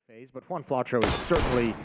FaZe, but Juan Flatro is certainly,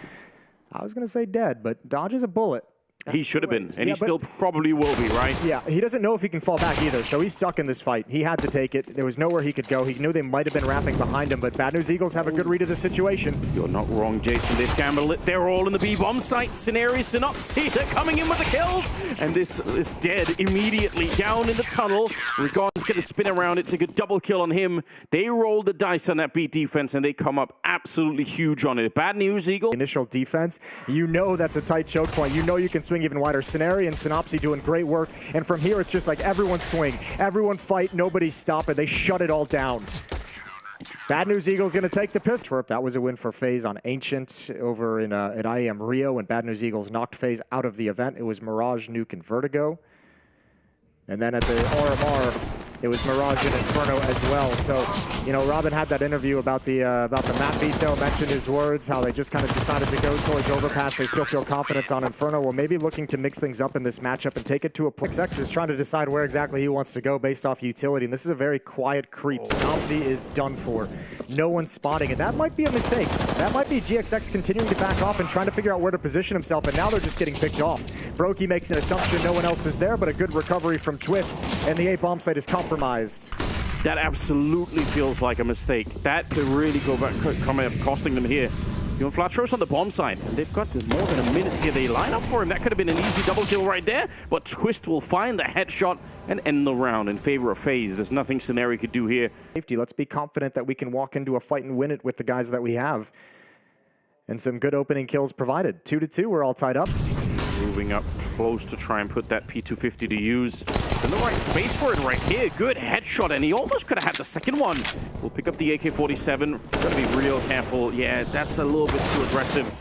I was going to say dead, but dodges a bullet. He should have been, and he still probably will be, right? Yeah, he doesn't know if he can fall back either, so he's stuck in this fight. He had to take it. There was nowhere he could go. He knew they might have been wrapping behind him, but Bad News Eagles have a good read of the situation. You're not wrong, Jason. They've gambled it. They're all in the B-bomb site. Scenario Synopsy, they're coming in with the kills, and this is dead immediately down in the tunnel. Rigon's going to spin around it, take a double kill on him. They roll the dice on that B defense, and they come up absolutely huge on it. Bad News Eagle. Initial defense, you know that's a tight choke point. You know you can swing even wider. Scenario and Synopsy doing great work, and from here it's just like everyone swing, everyone fight, nobody stop it. They shut it all down. Bad News Eagles gonna take the pistol. That was a win for FaZe on Ancient over in at IEM Rio, when Bad News Eagles knocked FaZe out of the event. It was Mirage, Nuke, and Vertigo. And then at the RMR, it was Mirage and Inferno as well. So, you know, Robin had that interview about the map veto, mentioned his words, how they just kind of decided to go towards Overpass. They still feel confidence on Inferno. Well, maybe looking to mix things up in this matchup and take it to a place. X is trying to decide where exactly he wants to go based off utility. And this is a very quiet creep. Synopsy is done for. No one's spotting it. That might be a mistake. That might be GXX continuing to back off and trying to figure out where to position himself. And now they're just getting picked off. Brokey makes an assumption no one else is there, but a good recovery from Twist. And the A bomb site is compromised. That absolutely feels like a mistake. That could really go back, come up costing them here. You know, Flatro's on the bomb side, and they've got more than a minute here. They line up for him. That could have been an easy double kill right there, but Twist will find the headshot and end the round in favor of FaZe. There's nothing Scenario could do here. Safety. Let's be confident that we can walk into a fight and win it with the guys that we have. And some good opening kills provided. 2-2, we're all tied up. Moving up close to try and put that P250 to use. It's in the right space for it right here. Good headshot, and he almost could have had the second one. We'll pick up the AK-47. Gotta be real careful. Yeah, that's a little bit too aggressive.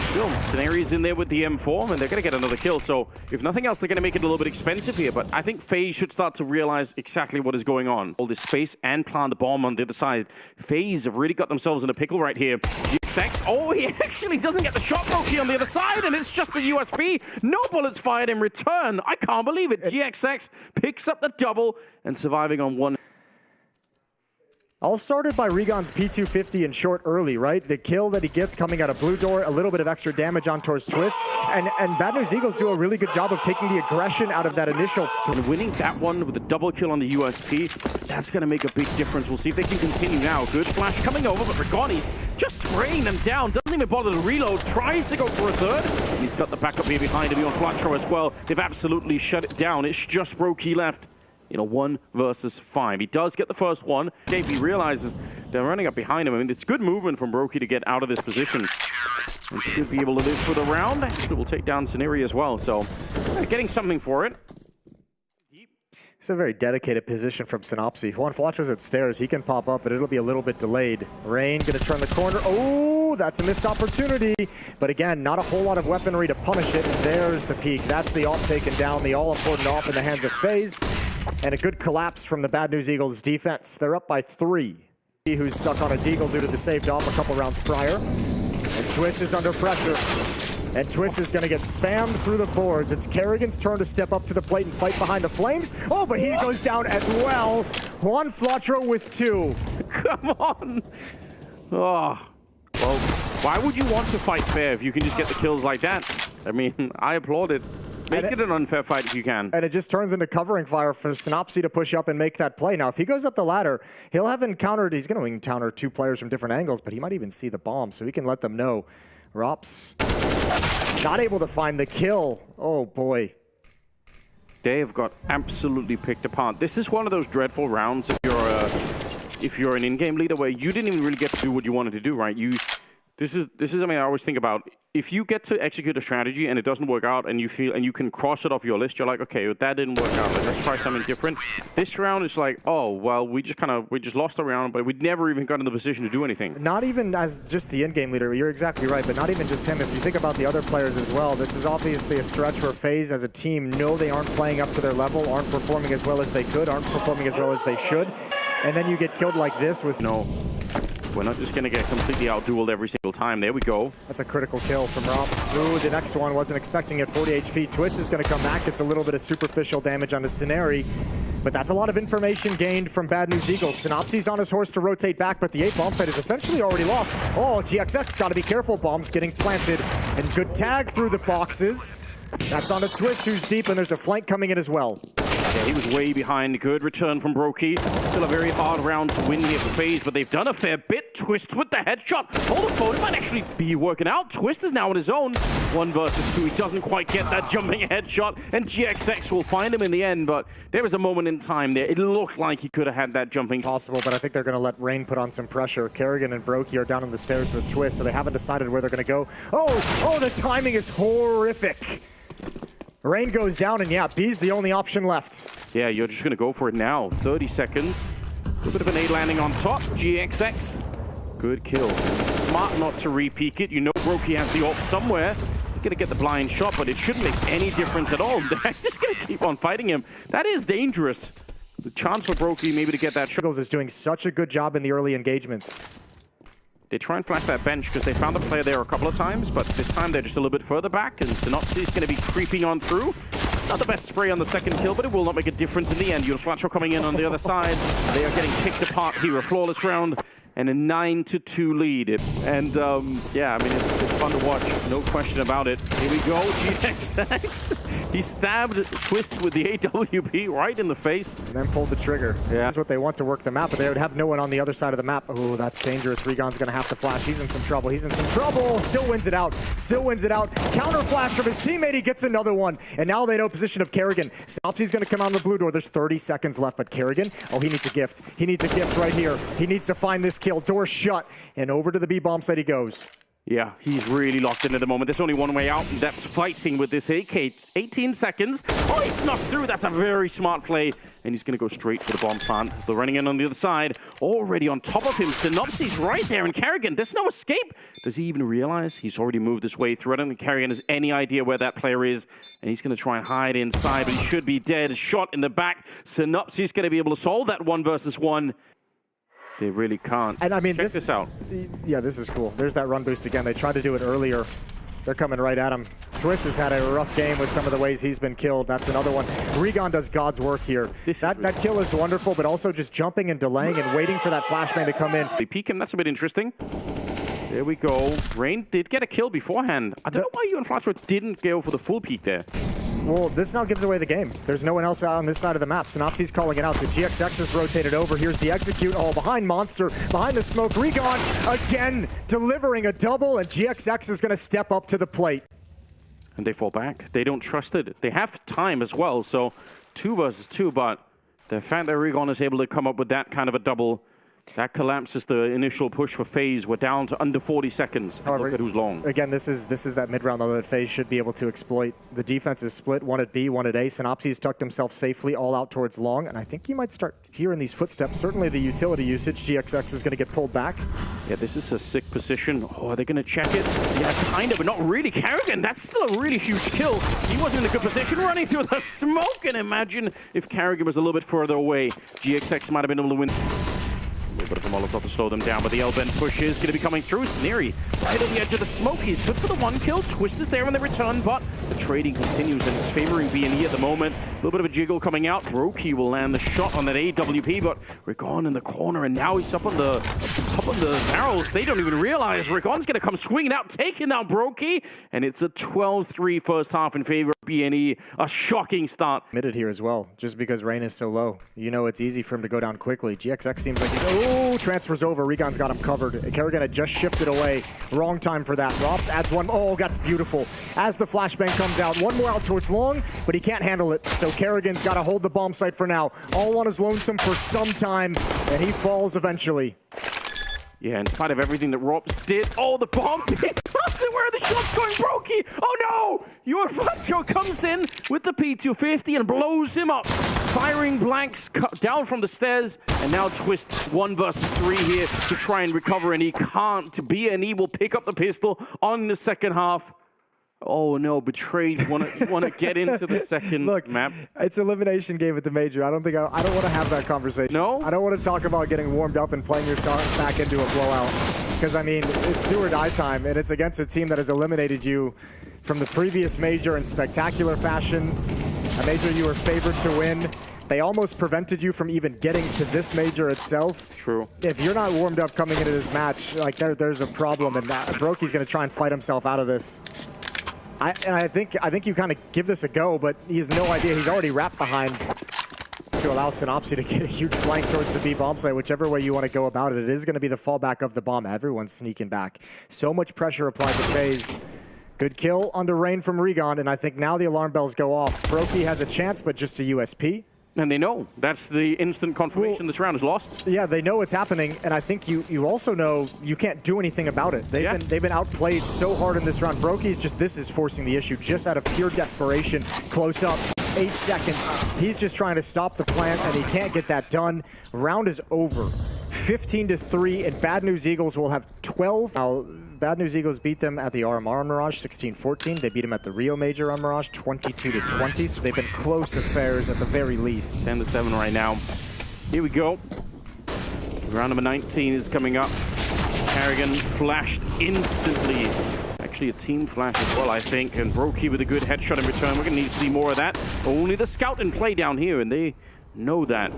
Still, Scenario's in there with the M4, and they're going to get another kill. So, if nothing else, they're going to make it a little bit expensive here. But I think FaZe should start to realize exactly what is going on. All this space and plant the bomb on the other side. FaZe have really got themselves in a pickle right here. GXX, oh, he actually doesn't get the shot Brokey on the other side, and it's just the USB. No bullets fired in return. I can't believe it. GXX picks up the double and surviving on one. All started by Rigon's P250 in short early, right? The kill that he gets coming out of blue door, a little bit of extra damage on towards Twist, and Bad News Eagles do a really good job of taking the aggression out of that initial. And winning that one with a double kill on the USP, that's going to make a big difference. We'll see if they can continue now. Good flash coming over, but Rigon's just spraying them down. Doesn't even bother to reload. Tries to go for a third. And he's got the backup here behind him on Flatro as well. They've absolutely shut it down. It's just Brokey left. You know, 1 versus 5. He does get the first one. KP realizes they're running up behind him. I mean, it's good movement from Brokey to get out of this position. And should be able to live for the round. It will take down Scenario as well. So, getting something for it. It's a very dedicated position from Synopsy. Juan Flatro's at stairs. He can pop up, but it'll be a little bit delayed. Rain gonna turn the corner. Oh, that's a missed opportunity. But again, not a whole lot of weaponry to punish it. And there's the peak. That's the AWP taken down. The all-important AWP in the hands of FaZe. And a good collapse from the Bad News Eagles defense. They're up by 3. Who's stuck on a deagle due to the saved AWP a couple rounds prior. And Twist is under pressure. And Twist is going to get spammed through the boards. It's Kerrigan's turn to step up to the plate and fight behind the flames. Oh, but he goes down as well. Juan Flatro with 2. Come on. Oh. Well, why would you want to fight fair if you can just get the kills like that? I mean, I applaud it. Make it an unfair fight if you can. And it just turns into covering fire for Synopsy to push up and make that play. Now, if he goes up the ladder, he'll have encountered, he's going to encounter 2 players from different angles, but he might even see the bomb, so he can let them know. Rops not able to find the kill. Oh, boy. They have got absolutely picked apart. This is one of those dreadful rounds if you're an in-game leader where you didn't even really get to do what you wanted to do, right? This is something I always think about. If you get to execute a strategy and it doesn't work out and you can cross it off your list, you're like, okay, that didn't work out. Like, let's try something different. This round is like, oh, well, we just lost the round, but we never even got in the position to do anything. Not even as just the in-game leader. You're exactly right, but not even just him. If you think about the other players as well, this is obviously a stretch where FaZe as a team know they aren't playing up to their level, aren't performing as well as they could, aren't performing as well as they should. And then you get killed like this with no. We're not just going to get completely out-dueled every single time. There we go. That's a critical kill from Rops. Ooh, the next one wasn't expecting it. 40 HP. Twist is going to come back. It's a little bit of superficial damage on the Scenario. But that's a lot of information gained from Bad News Eagles. Synopsy's on his horse to rotate back, but the 8 bomb site is essentially already lost. Oh, GXX got to be careful. Bombs getting planted. And good tag through the boxes. That's on a Twist, who's deep, and there's a flank coming in as well. Yeah, he was way behind. Good return from Brokey. Still a very hard round to win here for FaZe, but they've done a fair bit. Twist with the headshot. Hold the phone. It might actually be working out. Twist is now on his own. 1 versus 2. He doesn't quite get that jumping headshot, and GXX will find him in the end, but there was a moment in time there. It looked like he could have had that jumping. Possible, but I think they're going to let Rain put on some pressure. Kerrigan and Brokey are down on the stairs with Twist, so they haven't decided where they're going to go. Oh, the timing is horrific. Rain goes down, and yeah, B's the only option left. Yeah, you're just going to go for it now. 30 seconds. A little bit of an A landing on top. GXX. Good kill. Smart not to re-peek it. You know Brokey has the ult somewhere. He's going to get the blind shot, but it shouldn't make any difference at all. They're just going to keep on fighting him. That is dangerous. The chance for Brokey maybe to get that shot. Is doing such a good job in the early engagements. They try and flash that bench because they found a player there a couple of times, but this time they're just a little bit further back, and Synopsy's going to be creeping on through. Not the best spray on the second kill, but it will not make a difference in the end. Flash coming in on the other side. They are getting picked apart here. A flawless round and a 9-2 lead. And yeah, I mean, it's fun to watch, no question about it. Here we go, GXX. He stabbed Twist with the AWP right in the face. And then pulled the trigger. Yeah. That's what they want to work the map, but they would have no one on the other side of the map. Oh, that's dangerous. Regon's going to have to flash. He's in some trouble. He's in some trouble. Still wins it out. Still wins it out. Counter flash from his teammate. He gets another one. And now they know position of Kerrigan. Synopsy's going to come on the blue door. There's 30 seconds left, but Kerrigan, oh, he needs a gift. He needs a gift right here. He needs to find this kill. Door shut, and over to the B bomb site he goes. Yeah, he's really locked in at the moment. There's only one way out, and that's fighting with this AK. 18 seconds. Oh, he snuck through. That's a very smart play. And he's going to go straight for the bomb plant. They're running in on the other side. Already on top of him. Synopsy's right there, and Kerrigan, there's no escape. Does he even realize he's already moved his way through? I don't think Kerrigan has any idea where that player is. And he's going to try and hide inside, but he should be dead. Shot in the back. Synopsy's going to be able to solve that 1 versus 1. They really can't. And I mean, check this out. Yeah, this is cool. There's that run boost again. They tried to do it earlier. They're coming right at him. Twist has had a rough game with some of the ways he's been killed. That's another one. Regon does God's work here. That kill is wonderful, but also just jumping and delaying and waiting for that flashbang to come in. They peek him. That's a bit interesting. There we go. Rain did get a kill beforehand. I don't know why you and Flatro didn't go for the full peek there. Well, this now gives away the game. There's no one else out on this side of the map. Synopsy's calling it out, so GXX is rotated over. Here's the execute. Oh, behind Monster, behind the smoke. Regon again delivering a double, and GXX is going to step up to the plate. And they fall back. They don't trust it. They have time as well, so 2 versus 2, but the fact that Regon is able to come up with that kind of a double, that collapses the initial push for FaZe. We're down to under 40 seconds. However, look at who's long. Again, this is that mid-round though that FaZe should be able to exploit. The defense is split, one at B, one at A. Synopsy's tucked himself safely all out towards long, and I think you might start hearing these footsteps. Certainly the utility usage. GXX is going to get pulled back. Yeah, this is a sick position. Oh, are they going to check it? Yeah, kind of, but not really. Kerrigan, that's still a really huge kill. He wasn't in a good position running through the smoke, and imagine if Kerrigan was a little bit further away. GXX might have been able to win. A little bit of a Molotov to slow them down, but the L-bend push is going to be coming through. Sneri right on the edge of the smoke. He's good for the 1 kill. Twist is there on the return, but the trading continues, and it's favoring B&E at the moment. A little bit of a jiggle coming out. Brokey will land the shot on that AWP, but Regon in the corner, and now he's up on the barrels. They don't even realize Regon's going to come swinging out, taking out Brokey, and it's a 12-3 first half in favor of B&E. A shocking start. Committed here as well, just because Rain is so low. You know it's easy for him to go down quickly. GXX seems like he's... Oh, transfers over. Regon's got him covered. Kerrigan had just shifted away. Wrong time for that. Rops adds 1. Oh, that's beautiful. As the flashbang comes out, 1 more out towards long, but he can't handle it. So Kerrigan's got to hold the bomb site for now. All on his lonesome for some time, and he falls eventually. Yeah, in spite of everything that Rops did. Oh, the bomb! Where are the shots going? Brokey! Oh no! Your Flacho comes in with the P250 and blows him up. Firing blanks down from the stairs, and now Twist 1 versus 3 here to try and recover, and he can't. B&E will pick up the pistol on the second half. Oh no, betrayed. You want to get into the second map? It's elimination game at the major. I don't want to have that conversation. No? I don't want to talk about getting warmed up and playing yourself back into a blowout. Because I mean, it's do or die time, and it's against a team that has eliminated you from the previous major in spectacular fashion. A major you were favored to win. They almost prevented you from even getting to this major itself. True. If you're not warmed up coming into this match, like there's a problem, and Brokey's going to try and fight himself out of this. I think you kind of give this a go, but he has no idea. He's already wrapped behind to allow Synopsy to get a huge flank towards the B bomb site. Whichever way you want to go about it, it is going to be the fallback of the bomb. Everyone's sneaking back. So much pressure applied to FaZe. Good kill under Rain from Regon, and I think now the alarm bells go off. Brokey has a chance, but just a USP. And they know. That's the instant confirmation this round is lost. Yeah, they know it's happening, and I think you also know you can't do anything about it. They've been outplayed so hard in this round. Brokey's this is forcing the issue just out of pure desperation. Close up, 8 seconds. He's just trying to stop the plant, and he can't get that done. Round is over. 15-3, and Bad News Eagles will have 12. Now, Bad News Eagles beat them at the RMR on Mirage 16-14. They beat them at the Rio Major on Mirage 22-20. So they've been close affairs at the very least. 10-7 right now. Here we go. Round number 19 is coming up. Carrigan flashed instantly. Actually, a team flash as well, I think. And Brokey with a good headshot in return. We're going to need to see more of that. Only the scout in play down here, and they know that.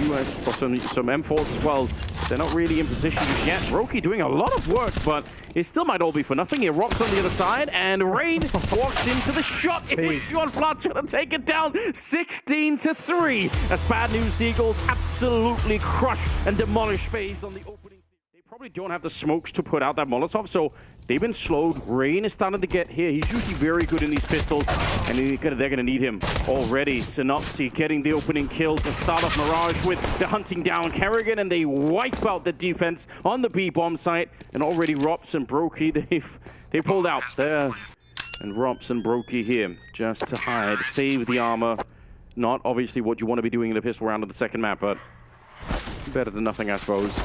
US plus some M4s as well. They're not really in position just yet. Brokey doing a lot of work, but it still might all be for nothing. Here, Rob's on the other side, and Rain walks into the shot. It was John Flat to take it down 16-3. As Bad News Eagles absolutely crush and demolish FaZe on the opening. They probably don't have the smokes to put out that Molotov, so they've been slowed. Rain is starting to get here. He's usually very good in these pistols, and they're going to need him already. Synopsy getting the opening kill to start off Mirage with the hunting down Carrigan, and they wipe out the defense on the B-bomb site. And already Rops and Brokey, they pulled out there. And Rops and Brokey here just to hide, save the armor. Not obviously what you want to be doing in the pistol round of the second map, but better than nothing, I suppose.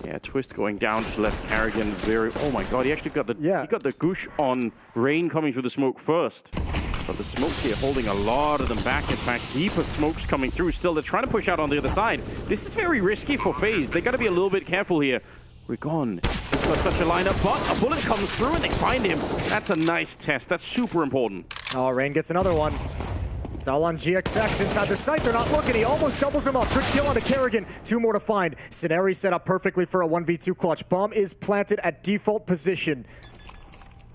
Yeah, Twist going down, just left Carrigan very... Oh my god, he actually got the he got the goosh on Rain coming through the smoke first. But the smoke here holding a lot of them back. In fact, deeper smokes coming through still. They're trying to push out on the other side. This is very risky for FaZe. They got to be a little bit careful here. Regon has got such a lineup, but a bullet comes through and they find him. That's a nice test. That's super important. Oh, Rain gets another one. It's all on GXX inside the site. They're not looking. He almost doubles him up. Good kill onto Carrigan. 2 more to find. Scenario set up perfectly for a 1v2 clutch. Bomb is planted at default position.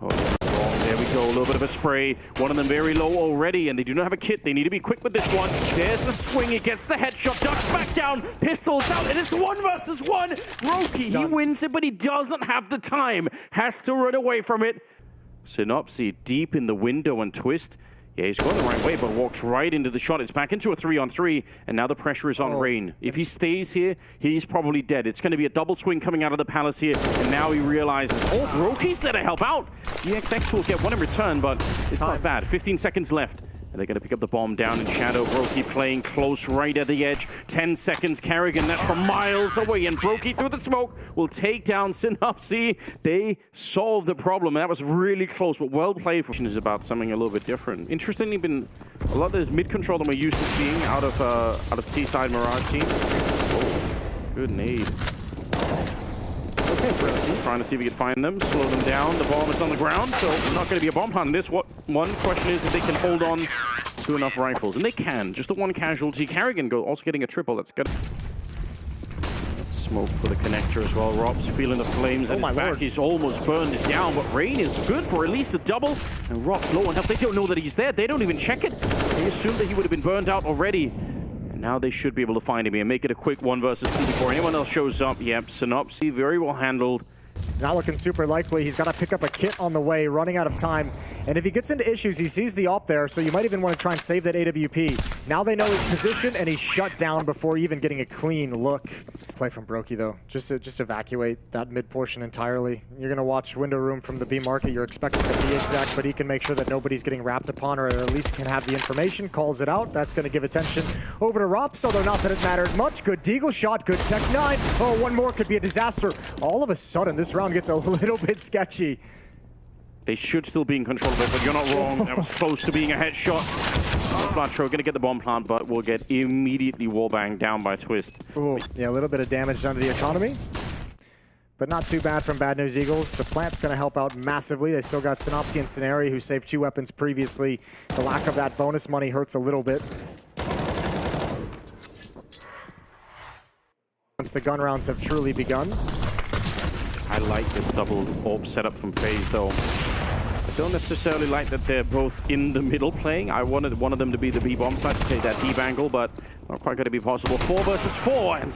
Oh, there we go. A little bit of a spray. One of them very low already, and they do not have a kit. They need to be quick with this one. There's the swing. It gets the headshot. Ducks back down. Pistols out, and it's 1 versus 1. Brokey, he wins it, but he does not have the time. Has to run away from it. Synopsy deep in the window, and Twist. Yeah, he's going the right way, but walks right into the shot. It's back into a 3-on-3, and now the pressure is on Rain. If he stays here, he's probably dead. It's going to be a double swing coming out of the Palace here, and now he realizes, oh, Brokey's there to help out. GXX will get one in return, but it's not bad. 15 seconds left. And they're going to pick up the bomb down in shadow. Brokey playing close right at the edge. 10 seconds. Carrigan, that's from miles away. And Brokey through the smoke will take down Synopsy. They solved the problem. That was really close, but well played. Is about something a little bit different. Interestingly, been a lot of this mid control that we're used to seeing out of T-side Mirage teams. Oh, good nade. Okay, Brokey trying to see if we can find them, slow them down. The bomb is on the ground, so not going to be a bomb hunt. This one question is if they can hold on to enough rifles, and they can. Just the one casualty. Carrigan also getting a triple. That's good. Smoke for the connector as well. Rob's feeling the flames at his back. He's almost burned it down, but Rain is good for at least a double. And Rob's low on health. They don't know that he's there. They don't even check it. They assume that he would have been burned out already. Now they should be able to find him here and make it a quick 1 versus 2 before anyone else shows up. Yep, Synopsy very well handled. Not looking super likely. He's got to pick up a kit on the way, running out of time. And if he gets into issues, he sees the op there, so you might even want to try and save that AWP. Now they know his position, and he's shut down before even getting a clean look. Play from Brokey, though. Just evacuate that mid portion entirely. You're going to watch window room from the B market. You're expecting to be exact, but he can make sure that nobody's getting wrapped upon, or at least can have the information, calls it out. That's going to give attention over to Rops, although not that it mattered much. Good Deagle shot, good Tech 9. Oh, one more could be a disaster. All of a sudden, this round gets a little bit sketchy. They should still be in control of it, but you're not wrong. That was close to being a headshot. Flatro going to get the bomb plant, but will get immediately wallbanged down by Twist. Ooh, yeah, a little bit of damage done to the economy. but not too bad from Bad News Eagles. The plant's going to help out massively. They still got Synopsy and Scenari, who saved 2 weapons previously. The lack of that bonus money hurts a little bit. Once the gun rounds have truly begun. I like this double orb setup from FaZe, though. I don't necessarily like that they're both in the middle playing. I wanted one of them to be the B-bomb side to take that deep angle, but not quite going to be possible. 4 versus 4, and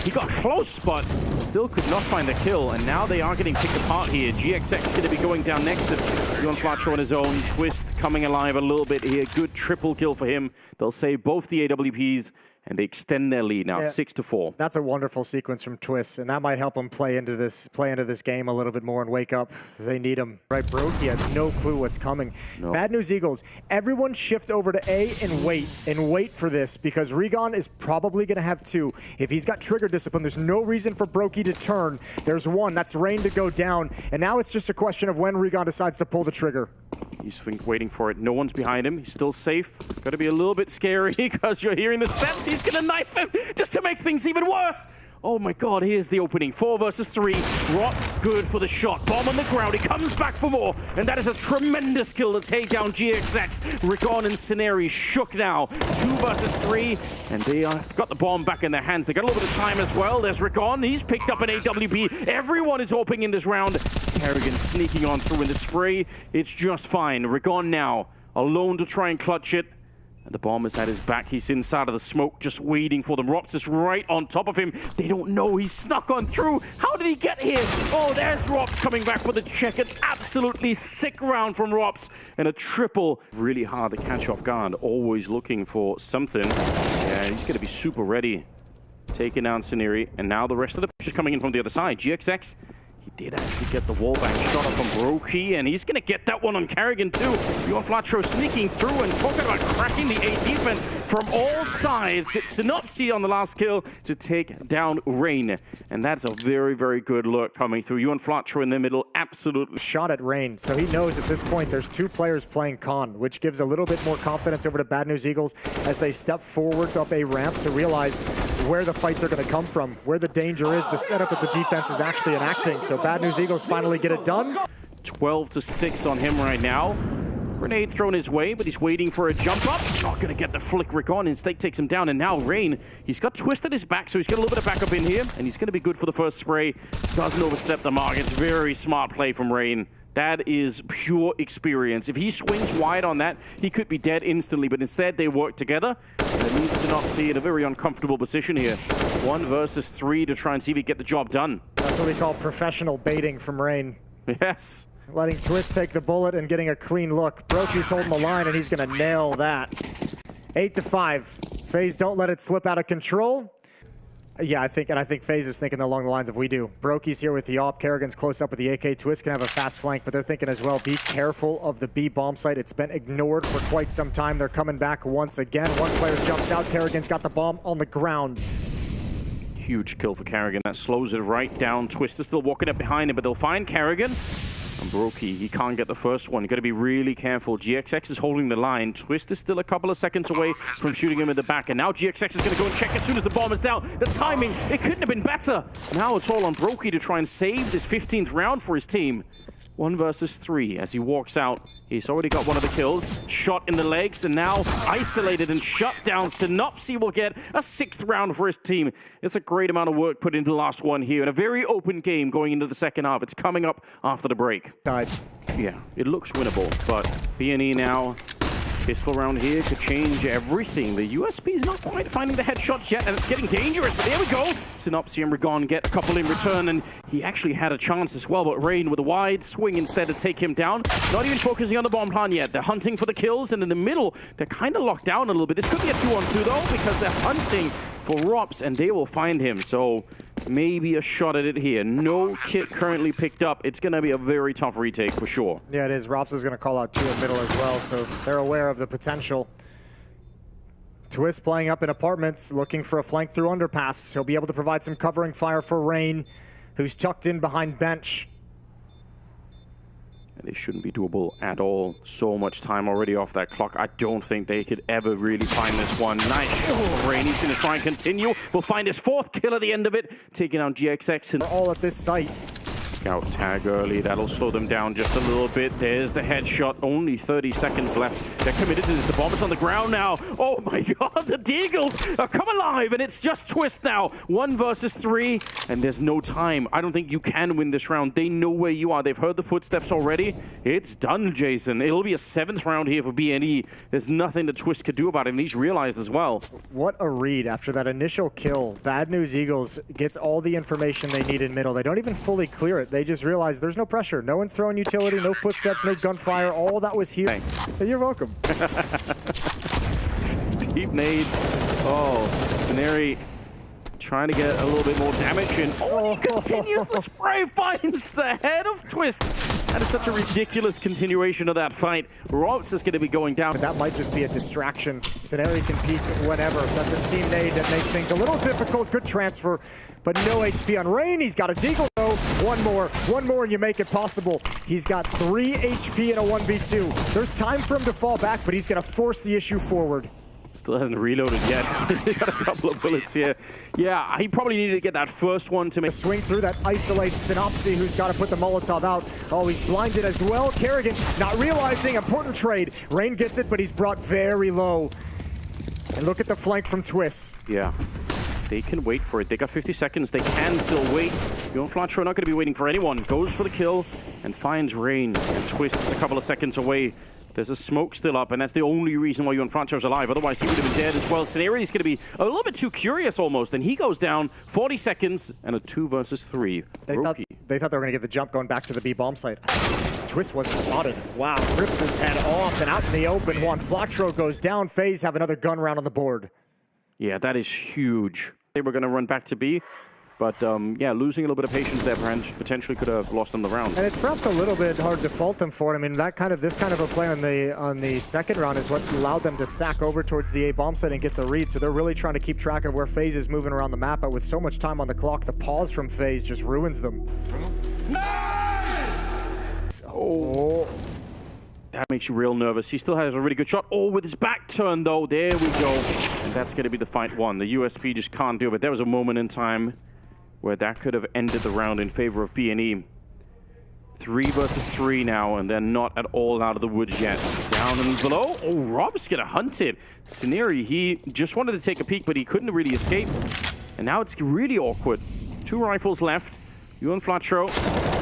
he got close, but still could not find the kill. And now they are getting picked apart here. GXX going to be going down next to Flatro on his own. Twist coming alive a little bit here. Good triple kill for him. They'll save both the AWPs, and they extend their lead now, 6-4. That's a wonderful sequence from Twist, and that might help him play into this game a little bit more and wake up. They need him. Right, Brokey has no clue what's coming. No. Bad News Eagles, everyone shift over to A and wait for this, because Regon is probably going to have 2. If he's got trigger discipline, there's no reason for Brokey to turn. There's 1, that's Rain to go down, and now it's just a question of when Regon decides to pull the trigger. He's waiting for it. No one's behind him. He's still safe. Got to be a little bit scary because you're hearing the steps. He's going to knife him just to make things even worse. Oh my god, here's the opening. 4 versus 3. Rops good for the shot. Bomb on the ground. He comes back for more. And that is a tremendous kill to take down GXX. Rigon and Scenari shook now. 2 versus 3. And they have got the bomb back in their hands. They got a little bit of time as well. There's Rigon. He's picked up an AWP. Everyone is opening in this round. Karrigan sneaking on through in the spray. It's just fine. Rigon now alone to try and clutch it. And the bomb is at his back. He's inside of the smoke, just waiting for them. Rops is right on top of him. They don't know. He snuck on through. How did he get here? Oh, there's Rops coming back for the check. An absolutely sick round from Rops. And a triple. Really hard to catch off guard. Always looking for something. Yeah, he's going to be super ready. Taking down Scenari. And now the rest of the push is coming in from the other side. GXX. He did actually get the wallbang shot up from Brokey, and he's going to get that one on Karrigan too. Flatro sneaking through and talking about cracking the A defense from all sides. It's Synopsy on the last kill to take down Rain. And that's a very, very good look coming through. Flatro in the middle, absolutely. Shot at Rain, so he knows at this point there's 2 players playing con, which gives a little bit more confidence over to Bad News Eagles as they step forward up a ramp to realize where the fights are going to come from, where the danger is, the setup that the defense is actually enacting. So Bad News Eagles finally get it done. 12-6 on him right now. Grenade thrown his way, but he's waiting for a jump up. Not going to get the flick Rick on. Instead takes him down, and now Rain, he's got Twist at his back, so he's got a little bit of backup in here, and he's going to be good for the first spray. Doesn't overstep the mark. It's very smart play from Rain. That is pure experience. If he swings wide on that, he could be dead instantly, but instead they work together. And it leaves Synopsy in a very uncomfortable position here. 1 versus 3 to try and see if he get the job done. That's what we call professional baiting from Rain. Yes. Letting Twist take the bullet and getting a clean look. Brokey's holding the line, and he's going to nail that. 8-5. FaZe don't let it slip out of control. Yeah, I think FaZe is thinking along the lines of we do. Brokey's here with the AWP. Karrigan's close up with the AK. Twist can have a fast flank, but they're thinking as well, be careful of the B bomb site. It's been ignored for quite some time. They're coming back once again. 1 player jumps out. Karrigan's got the bomb on the ground. Huge kill for Karrigan. That slows it right down. Twist is still walking up behind him, but they'll find Karrigan. And Brokey, he can't get the first one. You've got to be really careful. GXX is holding the line. Twist is still a couple of seconds away from shooting him in the back. And now GXX is going to go and check as soon as the bomb is down. The timing, it couldn't have been better. Now it's all on Brokey to try and save this 15th round for his team. 1 versus 3 as he walks out. He's already got one of the kills. Shot in the legs, and now isolated and shut down. Synopsy will get a 6th round for his team. It's a great amount of work put into the last one here. And a very open game going into the second half. It's coming up after the break. Yeah, it looks winnable, but B&E now. Pistol round here could change everything. The USP is not quite finding the headshots yet, and it's getting dangerous, but there we go. Synopsy and Rigon get a couple in return, and he actually had a chance as well, but Rain with a wide swing instead to take him down. Not even focusing on the bomb plan yet. They're hunting for the kills, and in the middle, they're kind of locked down a little bit. This could be a 2-on-2 though, because they're hunting for Rops, and they will find him. So maybe a shot at it here. No kit currently picked up. It's going to be a very tough retake for sure. Yeah, it is. Rops is going to call out 2 in middle as well, so they're aware of the potential. Twist playing up in apartments, looking for a flank through underpass. He'll be able to provide some covering fire for Rain, who's tucked in behind bench. And they shouldn't be doable at all. So much time already off that clock. I don't think they could ever really find this one. Nice shot from Rain. He's going to try and continue. We'll find his 4th kill at the end of it. Taking out GXX. And We're all at this site. Scout tag early. That'll slow them down just a little bit. There's the headshot. Only 30 seconds left. They're committed to this. The bomb is on the ground now. Oh my god, the Deagles are come alive, and it's just Twist now. 1 versus 3, and there's no time. I don't think you can win this round. They know where you are. They've heard the footsteps already. It's done, Jason. It'll be a 7th round here for BNE. There's nothing that Twist could do about it, and he's realized as well. What a read after that initial kill. Bad News Eagles gets all the information they need in middle. They don't even fully clear it. They just realize there's no pressure. No one's throwing utility, no footsteps, no gunfire. All that was here. Thanks. You're welcome. Deep nade. Oh, Scenery trying to get a little bit more damage in. Oh, he continues the spray, finds the head of Twist. That is such a ridiculous continuation of that fight. Robs is going to be going down. That might just be a distraction. Scenery can peek whenever. That's a team nade that makes things a little difficult. Good transfer, but no HP on Rain. He's got a deagle though. One more, and you make it possible. He's got 3 HP in a 1v2. There's time for him to fall back, but he's going to force the issue forward. Still hasn't reloaded yet. He got a couple of bullets here. Yeah, he probably needed to get that first one to make... Swing through that isolates Synopsy, who's got to put the Molotov out. Oh, he's blinded as well. Kerrigan not realizing. Important trade. Rain gets it, but he's brought very low. And look at the flank from Twist. Yeah. They can wait for it. They got 50 seconds. They can still wait. Flatro not going to be waiting for anyone. Goes for the kill and finds Rain. And Twist is a couple of seconds away. There's a smoke still up, and that's the only reason why Flatro's alive. Otherwise, he would have been dead as well. Scenery is going to be a little bit too curious almost, and he goes down 40 seconds and a 2 versus 3. They thought they were going to get the jump going back to the B bomb site. Twist wasn't spotted. Wow, rips his head off and out in the open. Flatro goes down. FaZe have another gun round on the board. Yeah, that is huge. They were going to run back to B. But, yeah, losing a little bit of patience there potentially could have lost them the round. And it's perhaps a little bit hard to fault them for it. I mean, this kind of a play on the second round is what allowed them to stack over towards the A bomb site and get the read. So they're really trying to keep track of where FaZe is moving around the map. But with so much time on the clock, the pause from FaZe just ruins them. Nice! Oh. That makes you real nervous. He still has a really good shot. Oh, with his back turned, though. There we go. And that's going to be the fight one. The USP just can't do it. But there was a moment in time where that could have ended the round in favor of BNE. 3 versus 3 now, and they're not at all out of the woods yet. Down and below. Oh, Rob's gonna hunt it. Scenery, he just wanted to take a peek, but he couldn't really escape. And now it's really awkward. 2 rifles left. Flatro,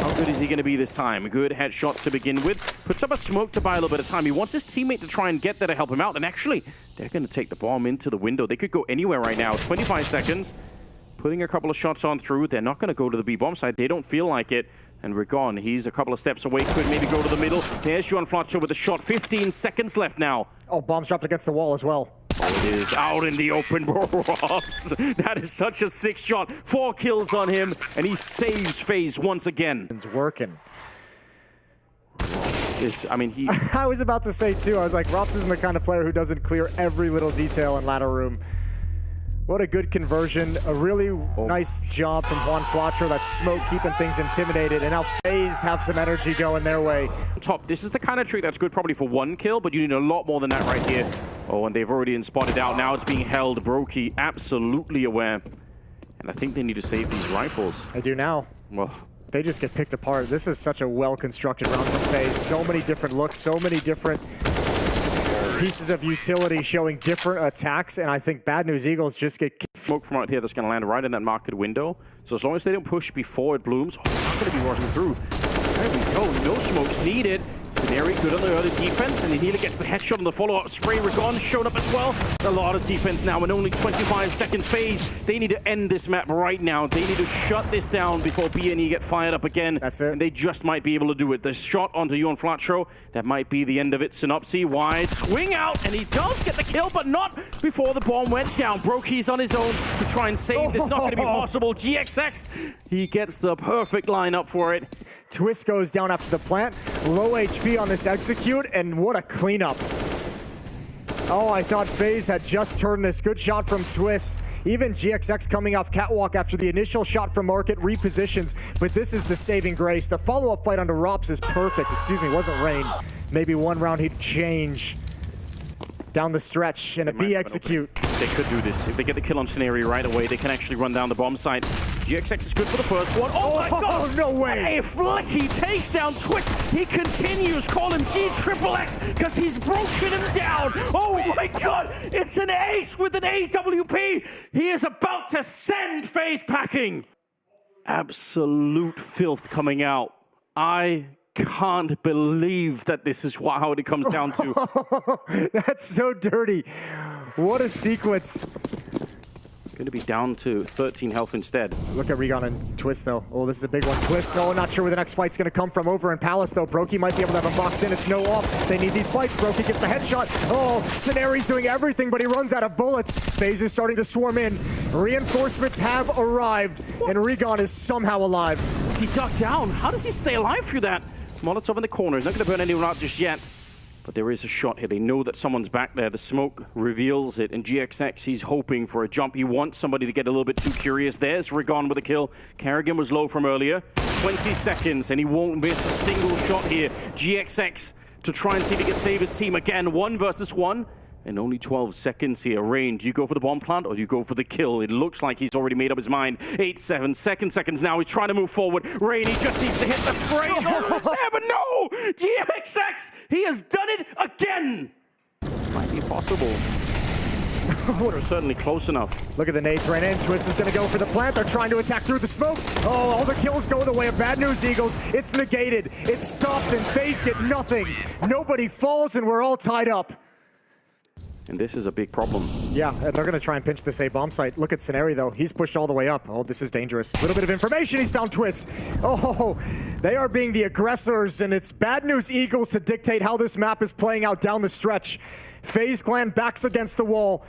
how good is he gonna be this time? Good headshot to begin with. Puts up a smoke to buy a little bit of time. He wants his teammate to try and get there to help him out. And actually, they're gonna take the bomb into the window. They could go anywhere right now. 25 seconds. Putting a couple of shots on through. They're not going to go to the B bomb side. They don't feel like it. And we're gone. He's a couple of steps away. Could maybe go to the middle. There's Flatro with a shot. 15 seconds left now. Oh, bomb's dropped against the wall as well. Oh, it is out in the open, Robs. That is such a sick shot. 4 kills on him, and he saves FaZe once again. It's working. I mean, he... I was about to say, too. I was like, Robs isn't the kind of player who doesn't clear every little detail in ladder room. What a good conversion. A really nice job from Flatro. That smoke keeping things intimidated. And now FaZe have some energy going their way. Top, this is the kind of trick that's good probably for 1 kill, but you need a lot more than that right here. Oh, and they've already spotted out. Now it's being held. Brokey absolutely aware. And I think they need to save these rifles. They do now. Well, they just get picked apart. This is such a well-constructed round from FaZe. So many different looks, so many different pieces of utility showing different attacks, and I think Bad News Eagles just get smoke from out here that's going to land right in that market window. So as long as they don't push before it blooms, they're not going to be rushing through. There we go. No smokes needed. Scenery good on the early defense, and he nearly gets the headshot on the follow-up. Spray Ragon showing up as well. It's a lot of defense now, and only 25 seconds. FaZe, they need to end this map right now. They need to shut this down before BNE get fired up again. That's it. And they just might be able to do it. The shot onto Flatro, that might be the end of it. Synopsy wide, swing out, and he does get the kill, but not before the bomb went down. Brokey's on his own to try and save this. Not going to be possible. GXX, he gets the perfect lineup for it. Twist goes down after the plant. Low HP on this execute, and what a cleanup. Oh, I thought FaZe had just turned this. Good shot from Twist. Even GXX coming off catwalk after the initial shot from Market repositions, but this is the saving grace. The follow-up fight onto Rops is perfect. Excuse me, wasn't Rain. Maybe one round he'd change down the stretch and a B execute. They could do this. If they get the kill on Scenario right away, they can actually run down the bomb site. GXX is good for the first one. Oh my god! No way! A flick, he takes down Twist. He continues, call him GXXX, because he's broken him down. Oh my god! It's an ace with an AWP. He is about to send FaZe packing. Absolute filth coming out. I can't believe that this is how it comes down to. That's so dirty. What a sequence. Going to be down to 13 health instead. Look at Regon and Twist, though. Oh, this is a big one. Twist, oh, not sure where the next fight's going to come from. Over in Palace, though. Brokey might be able to have him boxed in. It's no off. They need these fights. Brokey gets the headshot. Oh, Scenari's doing everything, but he runs out of bullets. FaZe is starting to swarm in. Reinforcements have arrived, and Regon is somehow alive. He ducked down. How does he stay alive through that? Molotov in the corner. He's not going to burn anyone out just yet. But there is a shot here. They know that someone's back there. The smoke reveals it. And GXX, he's hoping for a jump. He wants somebody to get a little bit too curious. There's Regon with a kill. Kerrigan was low from earlier. 20 seconds, and he won't miss a single shot here. GXX to try and see if he can save his team again. 1 versus 1. And only 12 seconds here. Rain, do you go for the bomb plant or do you go for the kill? It looks like he's already made up his mind. 8, 7 seconds now. He's trying to move forward. Rain, he just needs to hit the spray. Almost there, but no! GXX, he has done it again! Might be possible. We're certainly close enough. Look at the nades right in. Twist is going to go for the plant. They're trying to attack through the smoke. Oh, all the kills go the way of Bad News Eagles. It's negated. It's stopped, and FaZe get nothing. Nobody falls, and we're all tied up. And this is a big problem. Yeah, and they're going to try and pinch this A bomb site. Look at Scenario, though. He's pushed all the way up. Oh, this is dangerous. A little bit of information. He's found Twist. Oh, they are being the aggressors, and it's Bad News Eagles to dictate how this map is playing out down the stretch. FaZe Clan backs against the wall.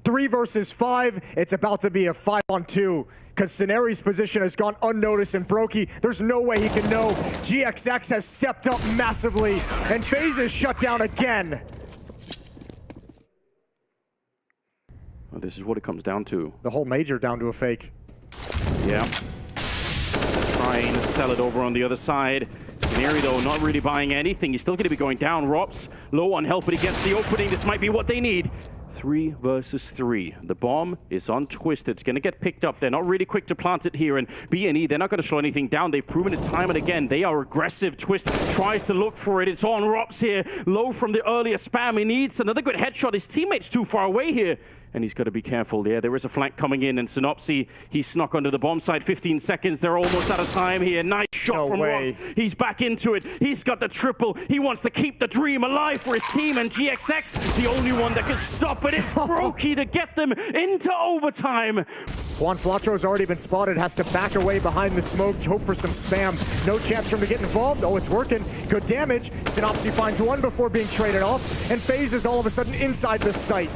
3 versus 5. It's about to be a 5-on-2 because Scenario's position has gone unnoticed, and Brokey, there's no way he can know. GXX has stepped up massively, and FaZe is shut down again. Well, this is what it comes down to. The whole major down to a fake. Yeah. Trying to sell it over on the other side. Scenario, though, not really buying anything. He's still going to be going down. Rops, low on health, but he gets the opening. This might be what they need. 3 versus 3. The bomb is on Twist. It's going to get picked up. They're not really quick to plant it here. And B&E, they're not going to slow anything down. They've proven it time and again. They are aggressive. Twist tries to look for it. It's on Rops here. Low from the earlier spam. He needs another good headshot. His teammate's too far away here. And he's got to be careful there. There is a flank coming in, and Synopsy, he's snuck onto the bomb site. 15 seconds. They're almost out of time here. Nice shot from Rops. He's back into it. He's got the triple. He wants to keep the dream alive for his team, and GXX, the only one that can stop it. It's Brokey to get them into overtime. Juan Flatro's already been spotted. Has to back away behind the smoke. Hope for some spam. No chance for him to get involved. Oh, it's working. Good damage. Synopsy finds one before being traded off, and FaZe is all of a sudden inside the site.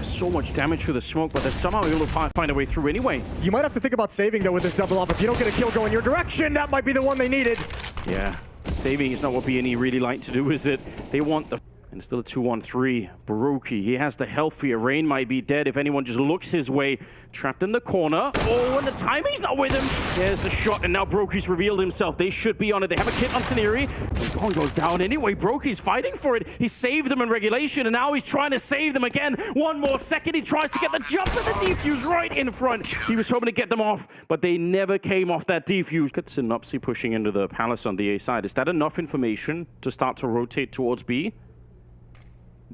So much damage through the smoke, but they're somehow able to find a way through anyway. You might have to think about saving, though, with this double up. If you don't get a kill going your direction, that might be the one they needed. Yeah, saving is not what B&E really like to do, is it? They want the... And it's still a 2-on-3. Brokey, he has the health here. Rain might be dead if anyone just looks his way. Trapped in the corner. Oh, and the timing's not with him. There's the shot, and now Brokey's revealed himself. They should be on it. They have a kit on Scenario. Gon goes down anyway. Brokey's fighting for it. He saved them in regulation, and now he's trying to save them again. 1 more second. He tries to get the jump and the defuse right in front. He was hoping to get them off, but they never came off that defuse. Got Synopsy pushing into the Palace on the A side. Is that enough information to start to rotate towards B?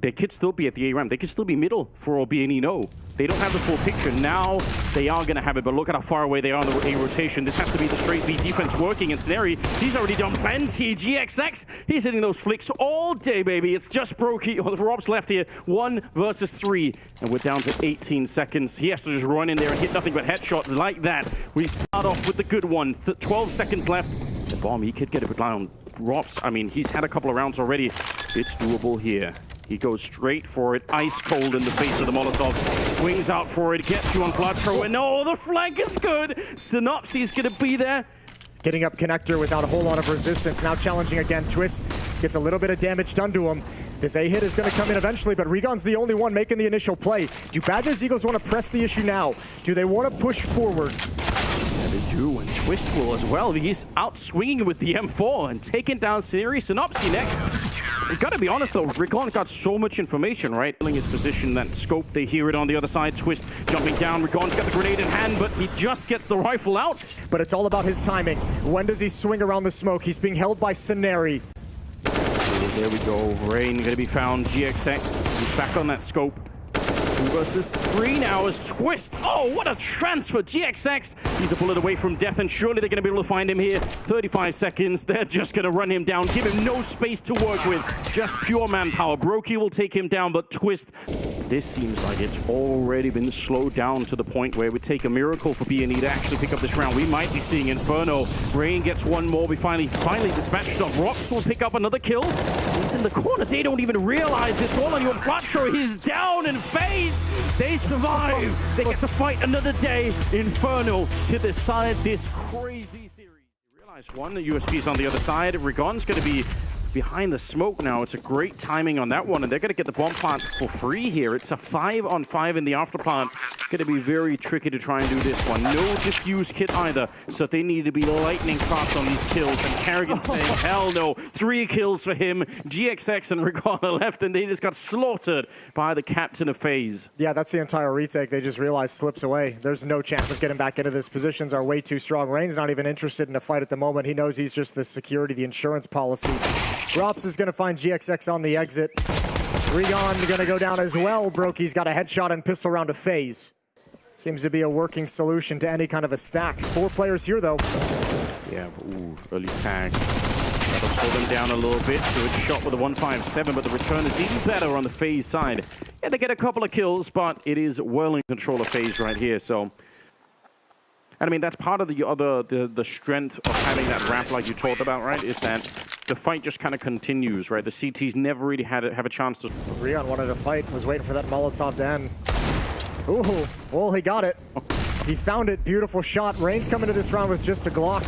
They could still be at the A ramp. They could still be middle for all B&E know. They don't have the full picture. Now they are going to have it, but look at how far away they are on the A rotation. This has to be the straight B defense working. And Scenario, he's already done plenty. GXX, he's hitting those flicks all day, baby. It's just Brokey. Oh, Rob's left here. 1 versus 3. And we're down to 18 seconds. He has to just run in there and hit nothing but headshots like that. We start off with the good one. 12 seconds left. The bomb, he could get it down. Rob's, I mean, he's had a couple of rounds already. It's doable here. He goes straight for it, ice cold in the face of the Molotov. Swings out for it, gets you on Flatro, and oh, the flank is good! Synopsy's gonna be there. Getting up connector without a whole lot of resistance. Now challenging again. Twist gets a little bit of damage done to him. This A hit is going to come in eventually, but Regon's the only one making the initial play. Do Bad News Eagles want to press the issue now? Do they want to push forward? Yeah, they do, and Twist will as well. He's out swinging with the M4 and taking down Synopsy next. We gotta be honest though, Regon got so much information, right? Filling his position, that scope, they hear it on the other side. Twist jumping down, Regon's got the grenade in hand, but he just gets the rifle out. But it's all about his timing. When does he swing around the smoke? He's being held by Saneri. There we go, Rain gonna be found. GXX, he's back on that scope. 2 versus 3 now as Twist. Oh, what a transfer. GXX, he's a bullet away from death, and surely they're going to be able to find him here. 35 seconds. They're just going to run him down, give him no space to work with. Just pure manpower. Brokey will take him down, but Twist, this seems like it's already been slowed down to the point where it would take a miracle for BNE to actually pick up this round. We might be seeing Inferno. Rain gets one more. We finally dispatched off. Rox will pick up another kill. He's in the corner. They don't even realize it's all on you. Flatro, he's down in FaZe. They survive. They get to fight another day. Inferno to decide this crazy series. You realize one, the USB is on the other side. Regon's going to be behind the smoke now. It's a great timing on that one, and they're going to get the bomb plant for free here. It's a 5-on-5 in the after plant. Going to be very tricky to try and do this one. No diffuse kit either, so they need to be lightning fast on these kills. And Kerrigan saying, hell no. 3 kills for him. GXX and Regon are left, and they just got slaughtered by the captain of FaZe. Yeah, that's the entire retake. They just realized slips away. There's no chance of getting back into this. Positions are way too strong. Rain's not even interested in a fight at the moment. He knows he's just the security, the insurance policy. Rops is going to find GXX on the exit. Regon going to go down as well. Brokey's got a headshot and pistol round to FaZe. Seems to be a working solution to any kind of a stack. 4 players here, though. Yeah, but ooh, early tag. That'll slow them down a little bit. Good shot with a 157, but the return is even better on the FaZe side. Yeah, they get a couple of kills, but it is well in control of FaZe right here, so... And I mean, that's part of the strength of having that ramp like you talked about, right? Is that the fight just kind of continues, right? The CTs never really have a chance to... Regon wanted to fight, was waiting for that Molotov to end. Ooh, well, he got it. He found it. Beautiful shot. Rain's coming to this round with just a Glock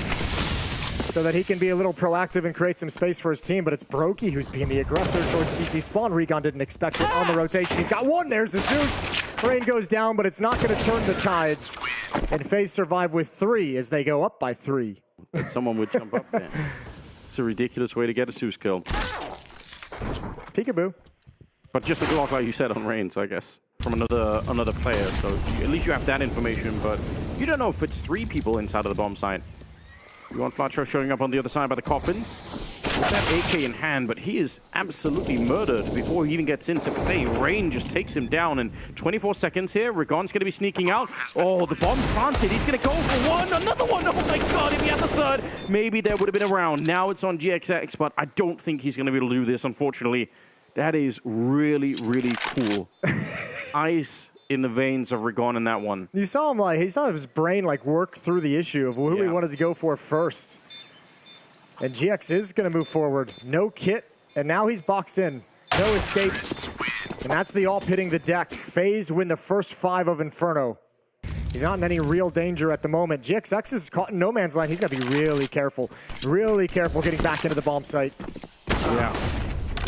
so that he can be a little proactive and create some space for his team, but it's Brokey who's being the aggressor towards CT spawn. Regon didn't expect it on the rotation. He's got one. There's the Zeus. Rain goes down, but it's not going to turn the tides. And FaZe survive with 3 as they go up by 3. Someone would jump up there. It's a ridiculous way to get a Zeus kill. Peekaboo. But just a Glock, like you said, on Rain, so I guess, from another player. So at least you have that information, but you don't know if it's 3 people inside of the bomb site. You want Flatro showing up on the other side by the coffins. With that AK in hand, but he is absolutely murdered before he even gets into play. Rain just takes him down in 24 seconds here. Regon's going to be sneaking out. Oh, the bomb's planted. He's going to go for one. Another one. Oh my god, if he had the third, maybe there would have been a round. Now it's on GXX, but I don't think he's going to be able to do this, unfortunately. That is really, really cool. Ice in the veins of Regon in that one. You saw him he saw his brain work through the issue of who he wanted to go for first. And GX is going to move forward. No kit, and now he's boxed in. No escape. And that's the AWP hitting the deck. FaZe win the first 5 of Inferno. He's not in any real danger at the moment. GXX is caught in no man's land. He's got to be really careful getting back into the bomb site. Yeah.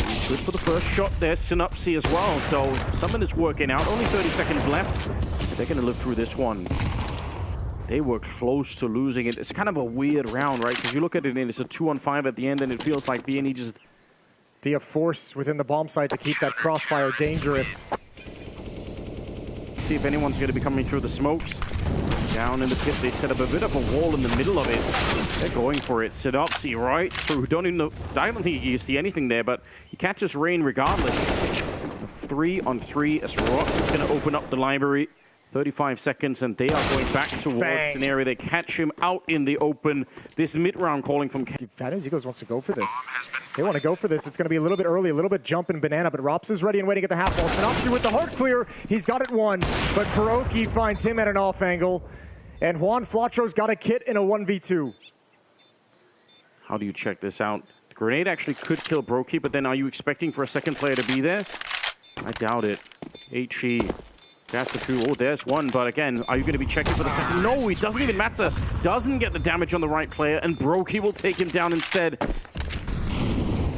He's good for the first shot there. Synopsy as well. So something is working out. Only 30 seconds left. They're going to live through this one. They were close to losing it. It's kind of a weird round, right? Because you look at it and it's a 2-on-5 at the end, and it feels like BNE just... Be a force within the bomb site to keep that crossfire dangerous. See if anyone's going to be coming through the smokes. Down in the pit, they set up a bit of a wall in the middle of it. They're going for it. Synopsy right through. Don't even know, I don't think you see anything there, but he catches Rain regardless. 3-on-3 as Rox is going to open up the library. 35 seconds, and they are going back towards an area. They catch him out in the open. This mid-round calling from... Bad News Eagles wants to go for this. They want to go for this. It's going to be a little bit early, a little bit jump and banana, but Rops is ready and waiting at the half wall. Synopsy with the heart clear. He's got it one, but Brokey finds him at an off angle, and Juan Flatro's got a kit in a 1v2. How do you check this out? The grenade actually could kill Brokey, but then are you expecting for a second player to be there? I doubt it. HE. That's a cool. Oh, there's one. But again, are you going to be checking for the second? No, it doesn't even matter. Doesn't get the damage on the right player, and Brokey will take him down instead.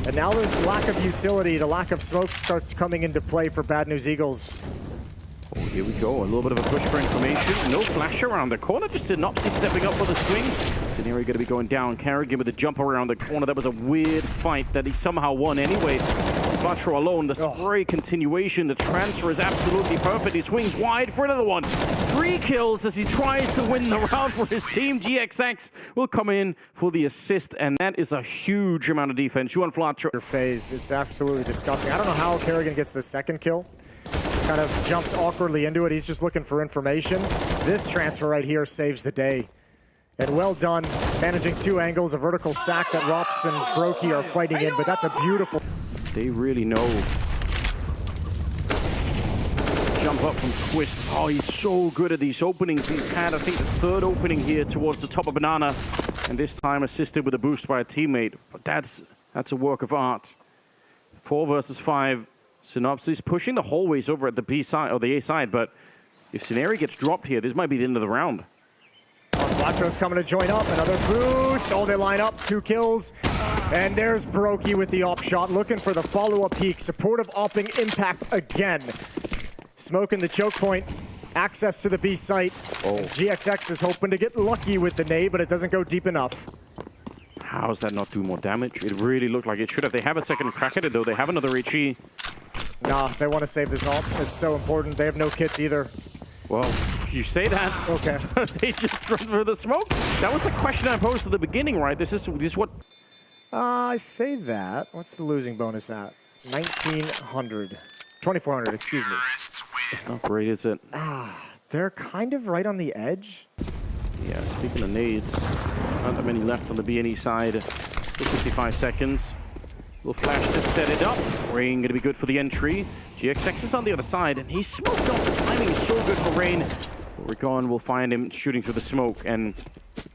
And now the lack of utility, the lack of smoke starts coming into play for Bad News Eagles. Oh, here we go. A little bit of a push for information. No flash around the corner. Just Synopsy stepping up for the swing. Scenario going to be going down. Carrigan with a jump around the corner. That was a weird fight that he somehow won anyway. Vatro alone. The spray continuation. The transfer is absolutely perfect. He swings wide for another one. 3 kills as he tries to win the round for his team. GXX will come in for the assist, and that is a huge amount of defense. You on Flatro. Your FaZe, it's absolutely disgusting. I don't know how Carrigan gets the second kill. Kind of jumps awkwardly into it. He's just looking for information. This transfer right here saves the day. And well done, managing 2 angles, a vertical stack that Rops and Brokey are fighting in, but that's a beautiful... They really know. Jump up from Twist. Oh, he's so good at these openings. He's had, I think, the 3rd opening here towards the top of Banana, and this time assisted with a boost by a teammate. But that's a work of art. 4 versus 5. Synopsis pushing the hallways over at the B side or the A side, but if Scenario gets dropped here, this might be the end of the round. Flatro's coming to join up, another boost. Oh, they line up, 2 kills. And there's Brokey with the op shot, looking for the follow-up peak. Supportive opping impact again. Smoking the choke point, access to the B site. Oh. GXX is hoping to get lucky with the nade, but it doesn't go deep enough. How does that not do more damage? It really looked like it should have. They have a second crack at it, though. They have another HE. Nah, they want to save this ult. It's so important. They have no kits either. Well, you say that. Okay. They just run for the smoke. That was the question I posed at the beginning, right? This is what... I say that. What's the losing bonus at? 1,900. 2,400, excuse me. It's not great, is it? They're kind of right on the edge. Yeah, speaking of nades, not that many left on the BNE side. Still 55 seconds. Little flash to set it up. Rain going to be good for the entry. GXX is on the other side, and he's smoked off. The timing is so good for Rain. Rigon will find him shooting through the smoke, and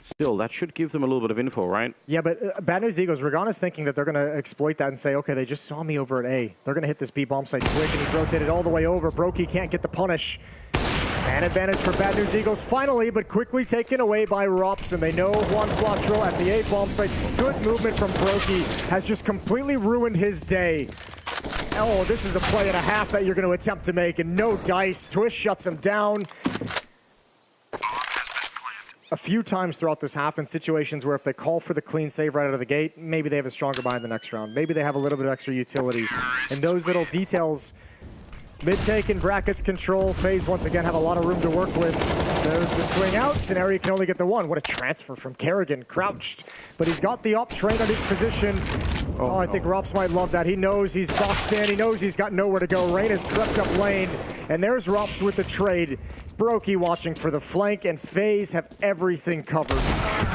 still, that should give them a little bit of info, right? Yeah, but Bad News Eagles, Rigon is thinking that they're going to exploit that and say, okay, they just saw me over at A. They're going to hit this B bomb site quick, and he's rotated all the way over. Brokey can't get the punish. And advantage for Bad News Eagles finally, but quickly taken away by Rops, and they know Juan Flatro at the A bomb site. Good movement from Brokey has just completely ruined his day. Oh, this is a play and a half that you're going to attempt to make, and no dice. Twist shuts him down. A few times throughout this half in situations where if they call for the clean save right out of the gate, maybe they have a stronger buy in the next round. Maybe they have a little bit of extra utility. And those little details, mid-take and brackets control. FaZe once again have a lot of room to work with. There's the swing out. Scenario can only get the 1. What a transfer from Carrigan, crouched. But he's got the op train on his position. Oh, I think Rops might love that. He knows he's boxed in. He knows he's got nowhere to go. Rain has crept up lane. And there's Rops with the trade. Brokey watching for the flank, and FaZe have everything covered.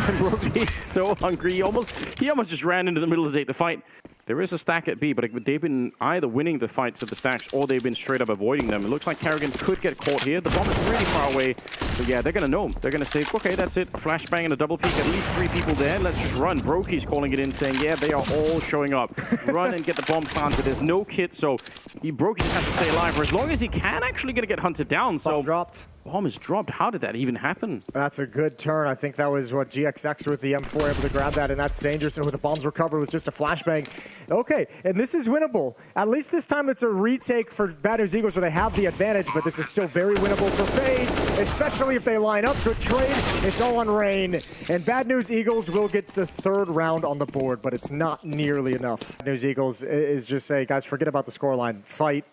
And Brokey is so hungry. He almost just ran into the middle of the fight. There is a stack at B, but they've been either winning the fights at the stacks or they've been straight up avoiding them. It looks like Carrigan could get caught here. The bomb is really far away. So yeah, they're going to know. They're going to say, okay, that's it. A flashbang and a double peek. At least 3 people there. Let's just run. Brokey's calling it in, saying, yeah, they are all showing up. Run and get the bomb planted. There's no kit, so Brokey just has to stay alive for as long as he can. Actually going to get hunted down. So bomb dropped. Bomb is dropped. How did that even happen? That's a good turn. I think that was what GXX with the M4 able to grab that, and that's dangerous. And with the bombs recovered with just a flashbang. Okay, and this is winnable. At least this time it's a retake for Bad News Eagles where they have the advantage, but this is still very winnable for FaZe, especially if they line up. Good trade. It's all on Rain. And Bad News Eagles will get the 3rd round on the board, but it's not nearly enough. Bad News Eagles is just say, guys, forget about the scoreline. Fight.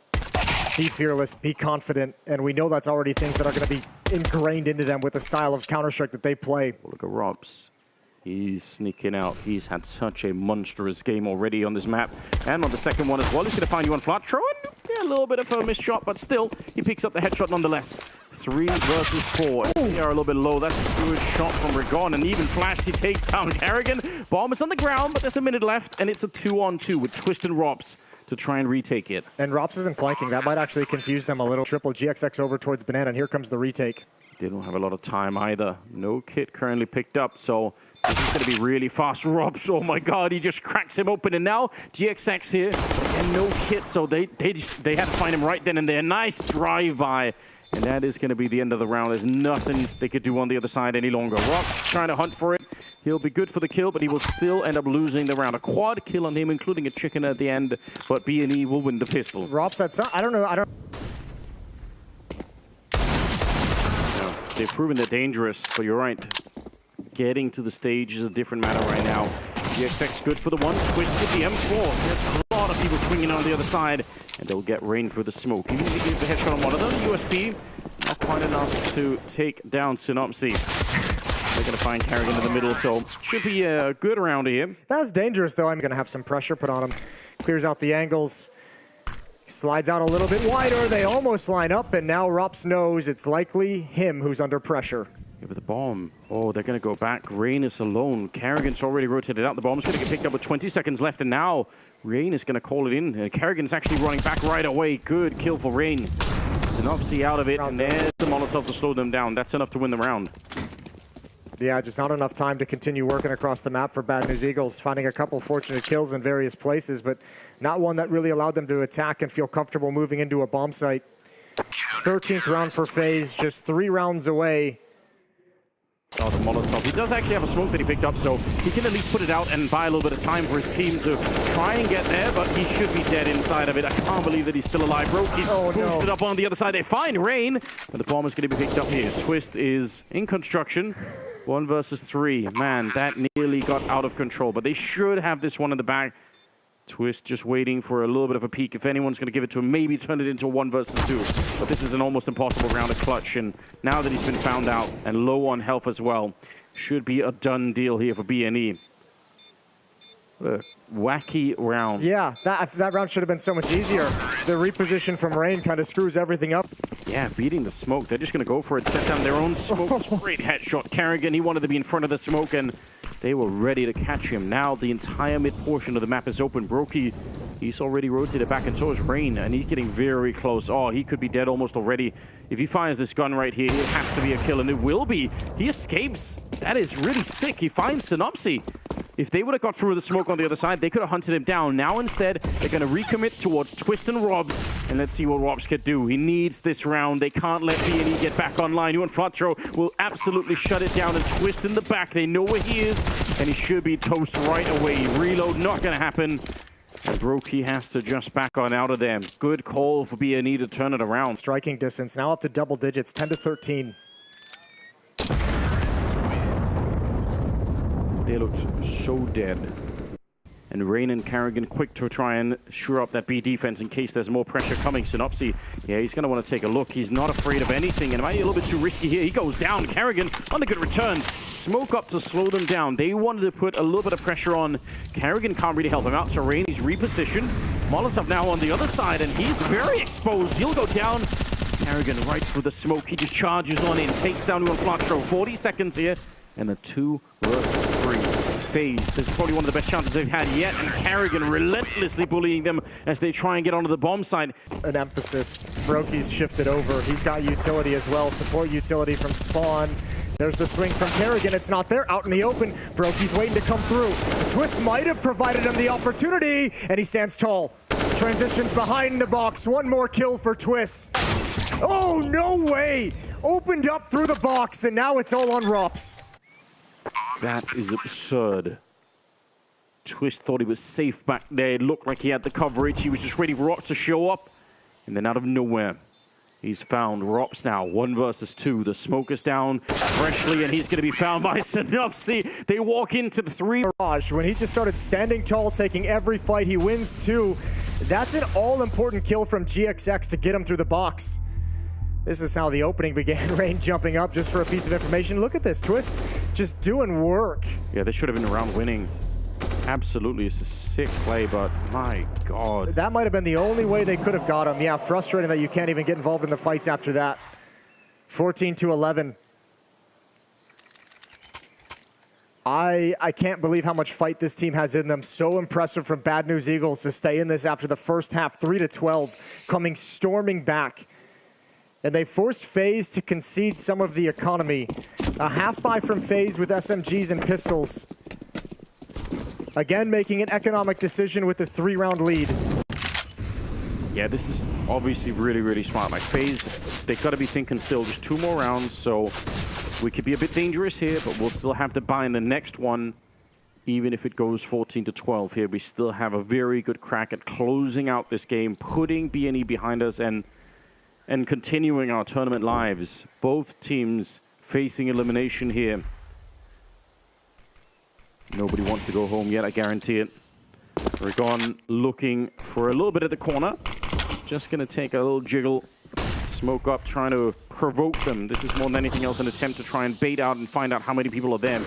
Be fearless, be confident, and we know that's already things that are going to be ingrained into them with the style of Counter-Strike that they play. Look at Robs. He's sneaking out. He's had such a monstrous game already on this map. And on the second one as well. He's going to find you on Flatro. Yeah, a little bit of a missed shot, but still, he picks up the headshot nonetheless. 3 versus 4. They are a little bit low. That's a good shot from Rigon, and even flashed, he takes down Carrigan. Bomb is on the ground, but there's a minute left, and it's a 2-on-2 with Twist and Robs to try and retake it. And Rops isn't flanking. That might actually confuse them a little. Triple GXX over towards Banana, and here comes the retake. They don't have a lot of time either. No kit currently picked up, so this is going to be really fast. Robs, oh my god, he just cracks him open, and now GXX here, and no kit, so they had to find him right then and there. Nice drive by And that is going to be the end of the round. There's nothing they could do on the other side any longer. Rock's trying to hunt for it. He'll be good for the kill, but he will still end up losing the round. A quad kill on him, including a chicken at the end, but B&E will win the pistol. Rob said some, I don't know. They've proven they're dangerous, but you're right. Getting to the stage is a different matter right now. GXX good for the one. Twist with the M4. There's a lot of people swinging on the other side, and they'll get rain through the smoke. Even if they give the headshot on one of them, USB, not quite enough to take down Synopsy. They're going to find Carrigan in the middle, so should be a good round here. That's dangerous, though. I'm going to have some pressure put on him. Clears out the angles. Slides out a little bit wider. They almost line up, and now Rops knows it's likely him who's under pressure. Yeah, but the bomb. Oh, they're going to go back. Rain is alone. Carrigan's already rotated out. The bomb's going to get picked up with 20 seconds left, and now Rain is going to call it in. And Carrigan's actually running back right away. Good kill for Rain. Synopsy out of it, and there's the Molotov to slow them down. That's enough to win the round. Yeah, just not enough time to continue working across the map for Bad News Eagles, finding a couple fortunate kills in various places, but not one that really allowed them to attack and feel comfortable moving into a bomb site. 13th round for FaZe, just 3 rounds away. Oh, the Molotov. He does actually have a smoke that he picked up, so he can at least put it out and buy a little bit of time for his team to try and get there, but he should be dead inside of it. I can't believe that he's still alive. He's boosted up on the other side. They find Rain, but the bomb is going to be picked up here. Twist is in construction. 1 versus 3. Man, that nearly got out of control, but they should have this one in the back. Twist just waiting for a little bit of a peek. If anyone's going to give it to him, maybe turn it into a 1 versus 2. But this is an almost impossible round to clutch. And now that he's been found out and low on health as well, should be a done deal here for B&E. What a wacky round. Yeah, that round should have been so much easier. The reposition from Rain kind of screws everything up. Yeah, beating the smoke. They're just going to go for it, set down their own smoke. Great headshot. Carrigan, he wanted to be in front of the smoke, and they were ready to catch him. Now the entire mid portion of the map is open. Brokey, he's already rotated back, and so is Rain, and he's getting very close. Oh, he could be dead almost already. If he fires this gun right here, it has to be a kill, and it will be. He escapes. That is really sick. He finds Synopsy. If they would have got through the smoke on the other side, they could have hunted him down. Now instead, they're going to recommit towards Twist and Robs, and let's see what Robs can do. He needs this round. They can't let B&E get back online. You and Flatro will absolutely shut it down, and Twist in the back. They know where he is, and he should be toast right away. Reload not going to happen. And Brokey has to just back on out of there. Good call for B&E to turn it around. Striking distance now up to double digits, 10 to 13. They look so dead. And Rain and Carrigan quick to try and shore up that B defense in case there's more pressure coming. Synopsy, yeah, he's going to want to take a look. He's not afraid of anything, and it might be a little bit too risky here. He goes down. Carrigan on a good return. Smoke up to slow them down. They wanted to put a little bit of pressure on. Carrigan can't really help him out, so Rain, he's repositioned. Molotov now on the other side, and he's very exposed. He'll go down. Carrigan right through the smoke. He just charges on in, takes down one Flatro. 40 seconds here. And a 2 versus 3. FaZe, this is probably one of the best chances they've had yet, and Carrigan relentlessly bullying them as they try and get onto the bomb side. An emphasis. Brokey's shifted over. He's got utility as well. Support utility from Spawn. There's the swing from Carrigan. It's not there. Out in the open. Brokey's waiting to come through. The Twist might have provided him the opportunity, and he stands tall. Transitions behind the box. 1 more kill for Twist. Oh, no way! Opened up through the box, and now it's all on Rops. That is absurd. Twist thought he was safe back there. It looked like he had the coverage. He was just waiting for Rops to show up. And then out of nowhere, he's found Rops now. 1 versus 2. The smoke is down freshly, and he's going to be found by Synopsy. They walk into the 3. When he just started standing tall, taking every fight, he wins 2. That's an all-important kill from GXX to get him through the box. This is how the opening began. Rain jumping up just for a piece of information. Look at this. Twist just doing work. Yeah, this should have been a round winning. Absolutely, it's a sick play, but my God. That might have been the only way they could have got him. Yeah, frustrating that you can't even get involved in the fights after that. 14 to 11. I can't believe how much fight this team has in them. So impressive from Bad News Eagles to stay in this after the first half. 3 to 12, coming storming back. And they forced FaZe to concede some of the economy. A half buy from FaZe with SMGs and pistols. Again, making an economic decision with the 3-round lead. Yeah, this is obviously really, really smart. Like FaZe, they've got to be thinking still just 2 more rounds, so we could be a bit dangerous here, but we'll still have to buy in the next one. Even if it goes 14-12 here, we still have a very good crack at closing out this game, putting BNE behind us, and continuing our tournament lives. Both teams facing elimination here. Nobody wants to go home yet, I guarantee it. Rigon looking for a little bit at the corner. Just going to take a little jiggle, smoke up, trying to provoke them. This is more than anything else an attempt to try and bait out and find out how many people are there.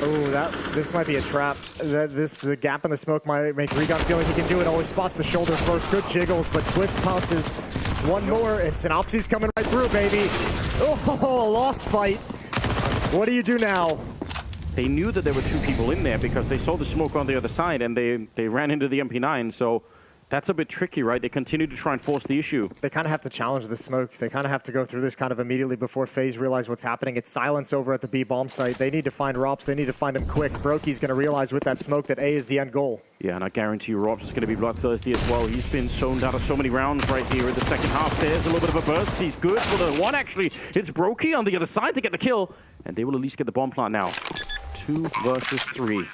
Oh, this might be a trap. The gap in the smoke might make Rigon feel like he can do it. Always spots the shoulder first. Good jiggles, but Twist pounces. One more, and Synopsy's coming right through, baby. Oh, a lost fight. What do you do now? They knew that there were 2 people in there because they saw the smoke on the other side, and they ran into the MP9, so that's a bit tricky, right? They continue to try and force the issue. They kind of have to challenge the smoke. They kind of have to go through this kind of immediately before FaZe realize what's happening. It's silence over at the B bomb site. They need to find Rops. They need to find him quick. Broky's going to realize with that smoke that A is the end goal. Yeah, and I guarantee you Rops is going to be bloodthirsty as well. He's been zoned out of so many rounds right here in the second half. There's a little bit of a burst. He's good for the one, actually. It's Broky on the other side to get the kill, and they will at least get the bomb plant now. 2 versus 3.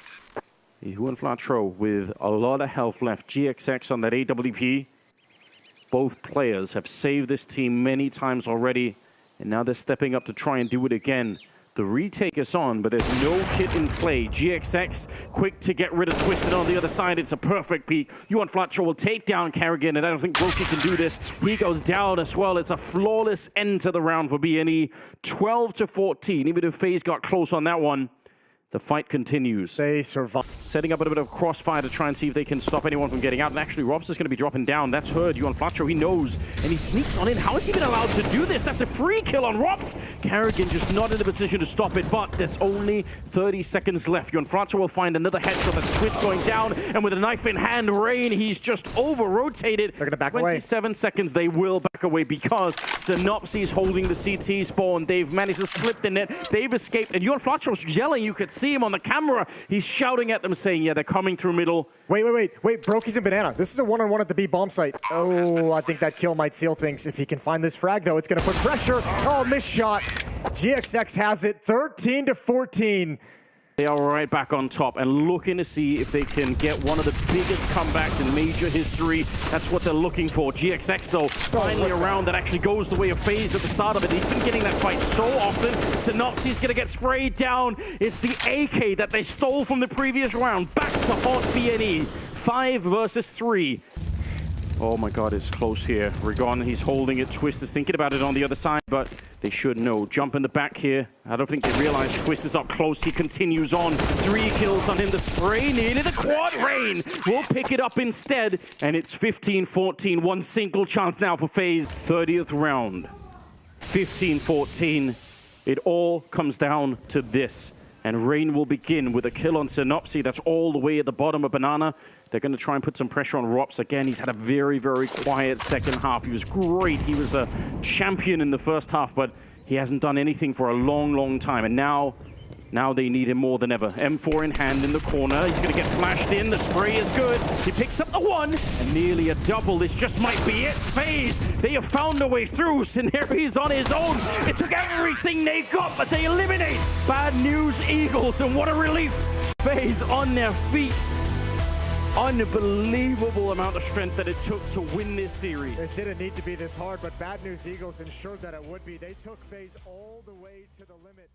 Flatro with a lot of health left. GXX on that AWP. Both players have saved this team many times already, and now they're stepping up to try and do it again. The retake is on, but there's no kit in play. GXX quick to get rid of Twisted on the other side. It's a perfect peek. Flatro will take down Carrigan, and I don't think Broky can do this. He goes down as well. It's a flawless end to the round for BNE. 12-14. Even if FaZe got close on that one, the fight continues. They survive. Setting up a bit of crossfire to try and see if they can stop anyone from getting out. And actually, Robs is going to be dropping down. That's heard. Flatro, he knows. And he sneaks on in. How has he been allowed to do this? That's a free kill on Robs. Carrigan just not in a position to stop it. But there's only 30 seconds left. Flatro will find another headshot. That's Twist going down. And with a knife in hand, Rain, he's just over-rotated. They're going to back 27 away. seconds, they will back away because Synopsy is holding the CT spawn. They've managed to slip the net. They've escaped. And Flatro's yelling. You could see him on the camera. He's shouting at them saying, yeah, they're coming through middle. Wait. Broky's in banana. This is a one-on-one at the B bomb site. Oh, I think that kill might seal things. If he can find this frag, though, it's going to put pressure. Oh, missed shot. GXX has it. 13-14. They are right back on top and looking to see if they can get one of the biggest comebacks in major history. That's what they're looking for. GXX, though, finally a round that actually goes the way of FaZe at the start of it. He's been getting that fight so often. Synopsy's going to get sprayed down. It's the AK that they stole from the previous round. Back to hot BNE. 5 versus 3. Oh my god, it's close here. Rigon, he's holding it. Twist is thinking about it on the other side, but they should know. Jump in the back here. I don't think they realize Twist is up close. He continues on. 3 kills on him. The spray nearly the quad. Rain will pick it up instead, and it's 15-14. One single chance now for FaZe. 30th round. 15-14. It all comes down to this. And Rain will begin with a kill on Synopsy. That's all the way at the bottom of Banana. They're going to try and put some pressure on Rops. Again, he's had a very, very quiet second half. He was great. He was a champion in the first half, but he hasn't done anything for a long, long time. And now they need him more than ever. M4 in hand in the corner. He's going to get flashed in. The spray is good. He picks up the 1 and nearly a double. This just might be it. FaZe, they have found a way through. Scenari's on his own. It took everything they got, but they eliminate Bad News Eagles. And what a relief. FaZe on their feet. Unbelievable amount of strength that it took to win this series. It didn't need to be this hard, but Bad News Eagles ensured that it would be. They took FaZe all the way to the limit.